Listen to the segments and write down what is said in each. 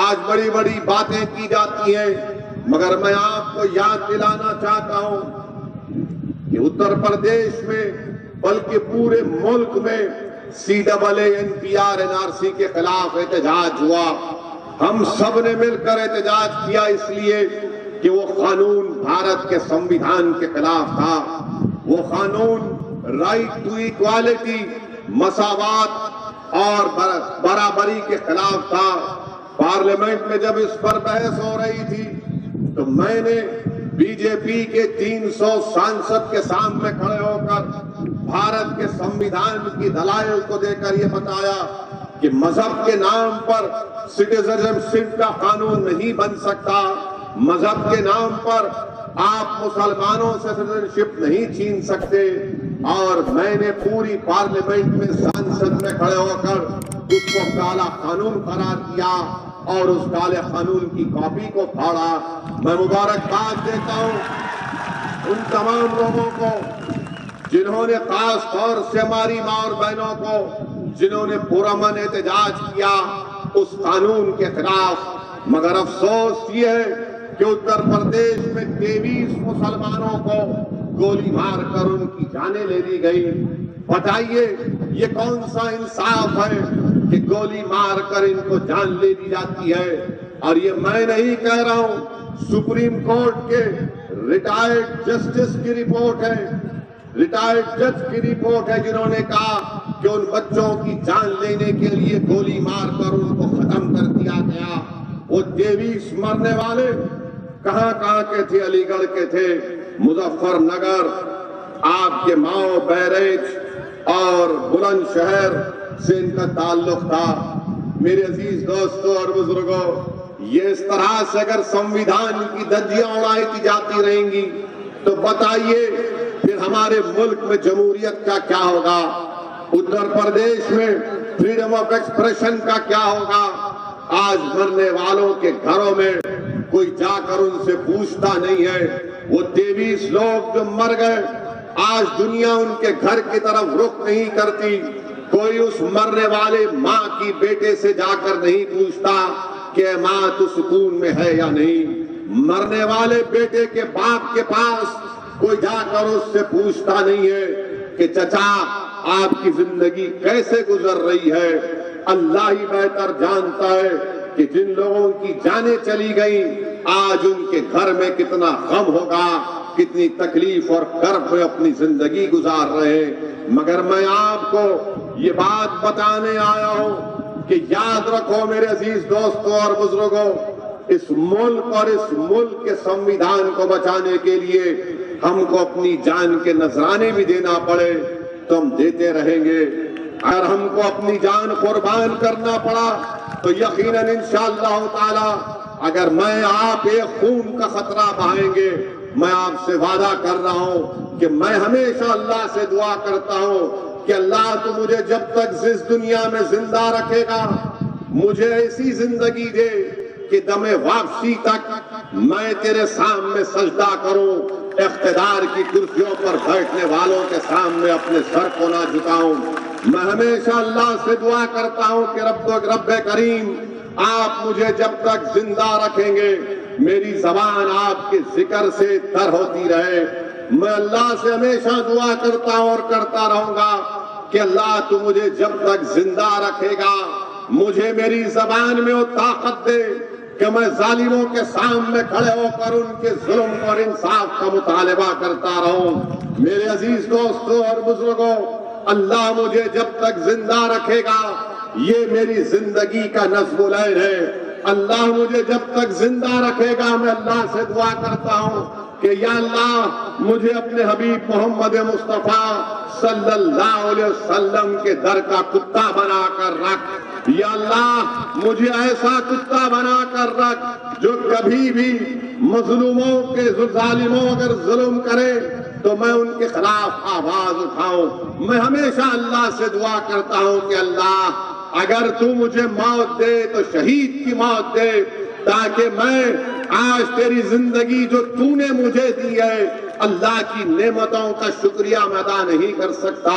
آج بڑی بڑی باتیں کی جاتی ہیں، مگر میں آپ کو یاد دلانا چاہتا ہوں کہ اتر پردیش میں بلکہ پورے ملک میں CAA-NPR-NRC کے خلاف احتجاج ہوا۔ ہم سب نے مل کر احتجاج کیا اس لیے کہ وہ قانون بھارت کے سمویدھان کے خلاف تھا۔ وہ قانون رائٹ ٹو ایکوالٹی، مساوات اور برابری کے خلاف تھا۔ پارلیمنٹ میں جب اس پر بحث ہو رہی تھی تو میں نے BJP کے 300 سانسد کے سامنے کھڑے ہو کر بھارت کے سمویدھان کی دلائل کو دے کر یہ بتایا کہ مذہب کے نام پر سٹیزنشپ کا قانون نہیں بن سکتا، مذہب کے نام پر آپ مسلمانوں سے سٹیزنشپ نہیں چھین سکتے۔ اور میں نے پوری پارلیمنٹ میں سانسد میں کھڑے ہو کر اس کو کالا قانون قرار دیا اور اس کالے قانون کی کاپی کو پھاڑا۔ میں مبارکباد دیتا ہوں ان تمام لوگوں کو جنہوں نے خاص طور سے ہماری ماں اور بہنوں کو جنہوں نے پرامن احتجاج کیا اس قانون کے خلاف۔ مگر افسوس یہ ہے کہ اتر پردیش میں 23 مسلمانوں کو گولی مار کر ان کی جانیں لے لی گئی۔ بتائیے یہ کون سا انصاف ہے کہ گولی مار کر ان کو جان لے لی جاتی ہے؟ اور یہ میں نہیں کہہ رہا ہوں، سپریم کورٹ کے ریٹائرڈ جسٹس کی رپورٹ ہے، ریٹائرڈ جج کی رپورٹ ہے، جنہوں نے کہا کہ ان بچوں کی جان لینے کے لیے گولی مار کر ان کو ختم کر دیا گیا۔ وہ 23 مرنے والے کہاں کہاں کے تھے؟ علی گڑھ کے تھے، مظفر نگر، آپ کے ماؤ بیریج اور بلند شہر سے ان کا تعلق تھا۔ میرے عزیز دوستوں اور بزرگوں، یہ اس طرح سے اگر سمویدھان کی دھجیاں اڑائی جاتی رہیں گی تو بتائیے پھر ہمارے ملک میں جمہوریت کا کیا ہوگا؟ اتر پردیش میں فریڈم آف ایکسپریشن کا کیا ہوگا؟ آج مرنے والوں کے گھروں میں کوئی جا کر ان سے پوچھتا نہیں ہے۔ وہ 23 لوگ جو مر گئے، آج دنیا ان کے گھر کی طرف رخ نہیں کرتی۔ کوئی اس مرنے والے ماں کی بیٹے سے جا کر نہیں پوچھتا کہ ماں تو سکون میں ہے یا نہیں۔ مرنے والے بیٹے کے باپ کے پاس کوئی جا کر اس سے پوچھتا نہیں ہے کہ چچا آپ کی زندگی کیسے گزر رہی ہے۔ اللہ ہی بہتر جانتا ہے کہ جن لوگوں کی جانیں چلی گئیں آج ان کے گھر میں کتنا غم ہوگا، کتنی تکلیف اور کرب میں اپنی زندگی گزار رہے ہیں۔ مگر میں آپ کو یہ بات بتانے آیا ہوں کہ یاد رکھو میرے عزیز دوستوں اور بزرگوں، اس ملک اور اس ملک کے سمویدھان کو بچانے کے لیے ہم کو اپنی جان کے نذرانے بھی دینا پڑے تو ہم دیتے رہیں گے۔ اگر ہم کو اپنی جان قربان کرنا پڑا تو یقیناً انشاءاللہ تعالی اگر میں آپ ایک خون کا خطرہ بہائیں گے، میں آپ سے وعدہ کر رہا ہوں کہ میں ہمیشہ اللہ سے دعا کرتا ہوں کہ اللہ تو مجھے جب تک اس دنیا میں زندہ رکھے گا مجھے ایسی زندگی دے کہ دم واپسی تک میں تیرے سامنے سجدہ کروں، اقتدار کی کرسیوں پر بیٹھنے والوں کے سامنے اپنے سر کو نہ جھکاؤں۔ میں ہمیشہ اللہ سے دعا کرتا ہوں کہ رب کریم آپ مجھے جب تک زندہ رکھیں گے میری زبان آپ کے ذکر سے تر ہوتی رہے۔ میں اللہ سے ہمیشہ دعا کرتا ہوں اور کرتا رہوں گا کہ اللہ تو مجھے جب تک زندہ رکھے گا مجھے میری زبان میں وہ طاقت دے کہ میں ظالموں کے سامنے کھڑے ہو کر ان کے ظلم اور انصاف کا مطالبہ کرتا رہوں۔ میرے عزیز دوستوں اور بزرگوں، اللہ مجھے جب تک زندہ رکھے گا یہ میری زندگی کا نظم العین ہے۔ اللہ مجھے جب تک زندہ رکھے گا میں اللہ سے دعا کرتا ہوں کہ یا اللہ مجھے اپنے حبیب محمد مصطفیٰ صلی اللہ علیہ وسلم کے در کا کتا بنا کر رکھ۔ یا اللہ مجھے ایسا کتا بنا کر رکھ جو کبھی بھی مظلوموں کے ظالموں اگر ظلم کرے تو میں ان کے خلاف آواز اٹھاؤں۔ میں ہمیشہ اللہ سے دعا کرتا ہوں کہ اللہ اگر تو مجھے موت دے تو شہید کی موت دے، تاکہ میں آج تیری زندگی جو تو نے مجھے دی ہے اللہ کی نعمتوں کا شکریہ میں ادا نہیں کر سکتا.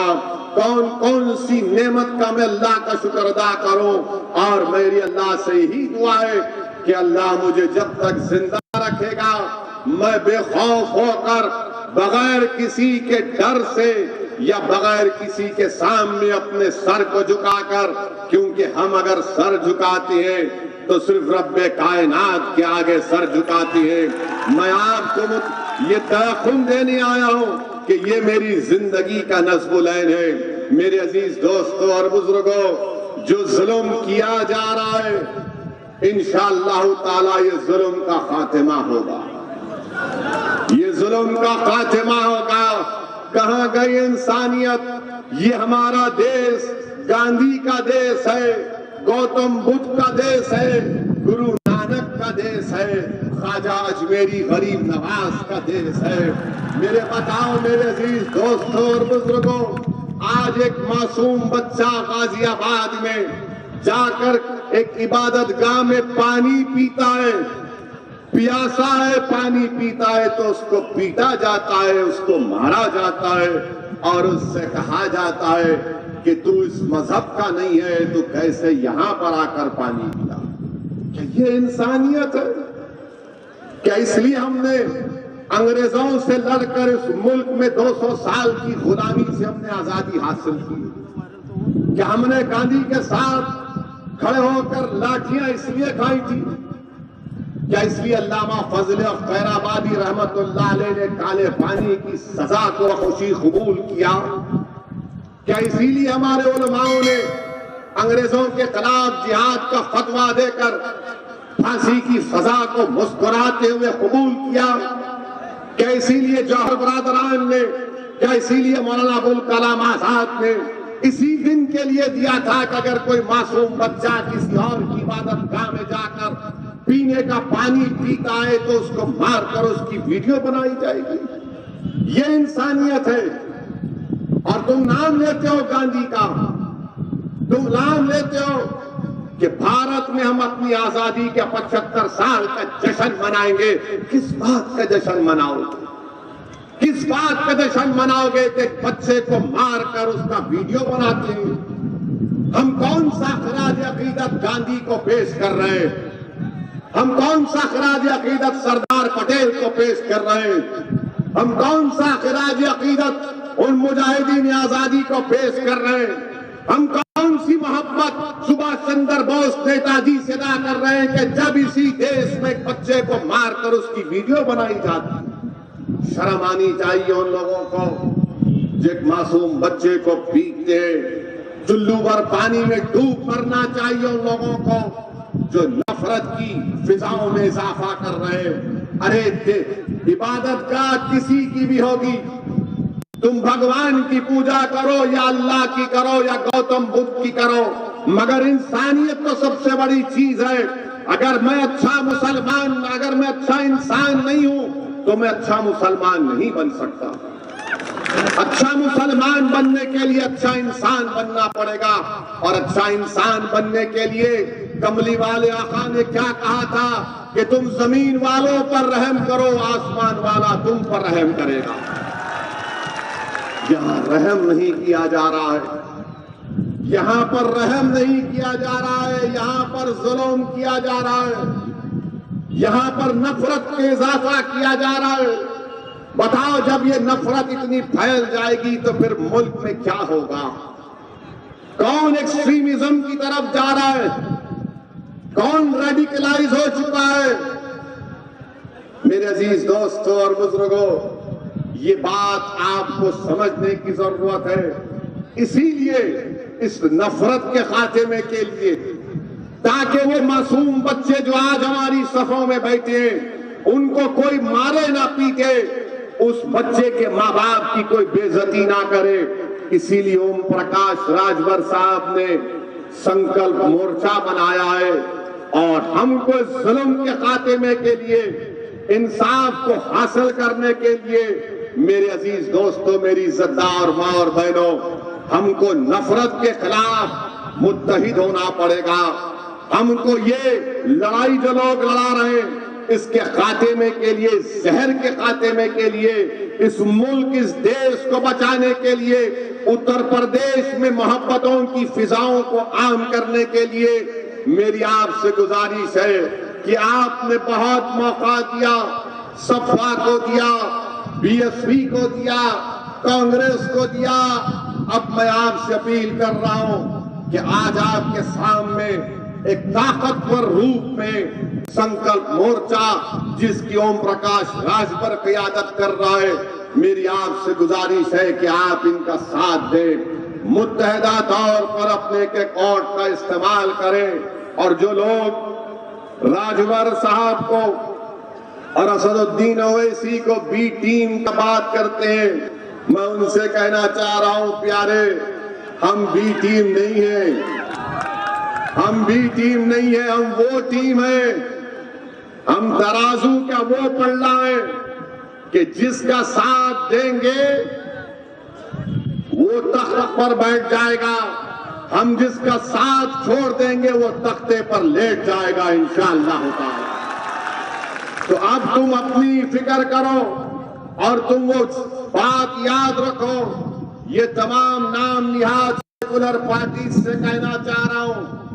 کون کون سی نعمت کا میں اللہ کا شکر ادا کروں. اور میری اللہ سے یہی دعا ہے کہ اللہ مجھے جب تک زندہ رکھے گا میں بے خوف ہو کر بغیر کسی کے ڈر سے یا بغیر کسی کے سامنے اپنے سر کو جھکا کر, کیونکہ ہم اگر سر جھکاتے ہیں تو صرف رب کائنات کے آگے سر جھکاتے ہیں. میں آپ کو یہ تیقن دینے آیا ہوں کہ یہ میری زندگی کا نصب العین ہے. میرے عزیز دوستوں اور بزرگوں, جو ظلم کیا جا رہا ہے انشاءاللہ تعالی یہ ظلم کا خاتمہ ہوگا, یہ ظلم کا خاتمہ ہوگا. کہاں گئی انسانیت؟ یہ ہمارا دیس گاندھی کا دیس ہے, گوتم بدھ کا دیس ہے, گرو نانک کا دیس ہے, خواجہ اجمیری غریب نواز کا دیس ہے. میرے بتاؤ میرے عزیز دوستوں اور بزرگوں, آج ایک معصوم بچہ غازی آباد میں جا کر ایک عبادت گاہ میں پانی پیتا ہے, پیاسا ہے, پانی پیتا ہے تو اس کو پیٹا جاتا ہے, اس کو مارا جاتا ہے اور اس سے کہا جاتا ہے کہ تو اس مذہب کا نہیں ہے تو کیسے یہاں پر آ کر پانی پیا. کیا یہ انسانیت ہے؟ کیا اس لیے ہم نے انگریزوں سے لڑ کر اس ملک میں 200 سال کی غلامی سے ہم نے آزادی حاصل کی؟ کیا ہم نے گاندھی کے ساتھ کھڑے ہو کر لاٹھیاں اس لیے کھائی تھی؟ کیا اس لیے علامہ فضل خیر آبادی رحمت اللہ علیہ نے کالے پانی کی سزا کو خوشی قبول کیا؟ کیا اسی لیے ہمارے علماؤں نے انگریزوں کے خلاف جہاد کا فتویٰ دے کر پھانسی کی سزا کو مسکراتے ہوئے قبول کیا؟ کیا اسی لیے جوہر برادران نے, کیا اسی لیے مولانا ابوالکلام آزاد نے اسی دن کے لیے دیا تھا کہ اگر کوئی معصوم بچہ کسی اور کی عبادت گاہ میں جا کر پینے کا پانی پیتا ہے تو اس کو مار کر اس کی ویڈیو بنائی جائے گی؟ یہ انسانیت ہے. اور تم نام لیتے ہو گاندھی کا, تم نام لیتے ہو کہ بھارت میں ہم اپنی آزادی کے 75 سال کا جشن منائیں گے. کس بات کا جشن مناؤ گے؟ کس بات کا جشن مناؤ گے کہ ایک بچے کو مار کر اس کا ویڈیو بناتے ہیں؟ ہم کون سا خراج عقیدت گاندھی کو پیش کر رہے ہیں؟ ہم کون سا خراج عقیدت سردار پٹیل کو پیش کر رہے ہیں؟ ہم کون سا خراج عقیدت ان مجاہدین آزادی کو پیش کر رہے ہیں؟ ہم کون سی محبت سبھاش چندر بوس نیتا جی سے ادا کر رہے ہیں کہ جب اسی دیش میں ایک بچے کو مار کر اس کی ویڈیو بنائی جاتی؟ شرم آنی چاہیے ان لوگوں کو جو ایک معصوم بچے کو پیٹتے, چلو بھر پانی میں ڈوب مرنا چاہیے ان لوگوں کو جو نفرت کی فضاؤں میں اضافہ کر رہے ہیں. ارے عبادت گاہ کسی کی بھی ہوگی, تم بھگوان کی پوجا کرو یا اللہ کی کرو یا گوتم بدھ کی کرو, مگر انسانیت تو سب سے بڑی چیز ہے. اگر میں اچھا مسلمان, اگر میں اچھا انسان نہیں ہوں تو میں اچھا مسلمان نہیں بن سکتا. اچھا مسلمان بننے کے لیے اچھا انسان بننا پڑے گا, اور اچھا انسان بننے کے لیے کملی والے آقا نے کیا کہا تھا کہ تم زمین والوں پر رحم کرو, آسمان والا تم پر رحم کرے گا. یہاں رحم نہیں کیا جا رہا ہے, یہاں پر رحم نہیں کیا جا رہا ہے, یہاں پر ظلم کیا جا رہا ہے, یہاں پر نفرت کے اضافہ کیا جا رہا ہے. بتاؤ جب یہ نفرت اتنی پھیل جائے گی تو پھر ملک میں کیا ہوگا؟ کون ایکسٹریمزم کی طرف جا رہا ہے؟ کون ریڈیکلائز ہو چکا ہے؟ میرے عزیز دوستوں اور بزرگوں, یہ بات آپ کو سمجھنے کی ضرورت ہے. اسی لیے اس نفرت کے خاتمے کے لیے, تاکہ وہ معصوم بچے جو آج ہماری صفوں میں بیٹھے ہیں ان کو کوئی مارے نہ پیٹے, اس بچے کے ماں باپ کی کوئی بے عزتی نہ کرے, اسی لیے اوم پرکاش راجبر صاحب نے سنکلپ مورچہ بنایا ہے. اور ہم کو ظلم کے خاتمے کے لیے, انصاف کو حاصل کرنے کے لیے, میرے عزیز دوستوں, میری عزتدار ماں اور بہنوں, ہم کو نفرت کے خلاف متحد ہونا پڑے گا. ہم کو یہ لڑائی جو لوگ لڑا رہے ہیں اس کے خاتمے کے لیے، زہر کے خاتمے کے لیے، اس ملک اس دیش کو بچانے کے لیے، اتر پردیش میں محبتوں کی فضاؤں کو عام کرنے کے لیے میری آپ سے گزارش ہے کہ آپ نے بہت موقع دیا، صفا کو دیا، بی ایس پی کو دیا، کانگریس کو دیا۔ اب میں آپ سے اپیل کر رہا ہوں کہ آج آپ کے سامنے ایک طاقتور روپ میں سنکلپ مورچہ جس کی اوم پرکاش راجبر قیادت کر رہا ہے، میری آپ سے گزارش ہے کہ آپ ان کا ساتھ دیں، متحدہ طور پر اپنے کے کوٹ کا استعمال کریں، اور جو لوگ راجبر صاحب کو اور اسد الدین اویسی کو بی ٹیم کا بات کرتے ہیں، میں ان سے کہنا چاہ رہا ہوں پیارے، ہم بی ٹیم نہیں ہیں، ہم بی ٹیم نہیں ہیں، ہم وہ ٹیم ہیں، ہم ترازو کا وہ پلڑا ہے کہ جس کا ساتھ دیں گے وہ تخت پر بیٹھ جائے گا، ہم جس کا ساتھ چھوڑ دیں گے وہ تختے پر لیٹ جائے گا انشاءاللہ تعالی۔ تو اب تم اپنی فکر کرو اور تم وہ بات یاد رکھو، یہ تمام نام نہاد سیکولر پارٹیز سے کہنا چاہ رہا ہوں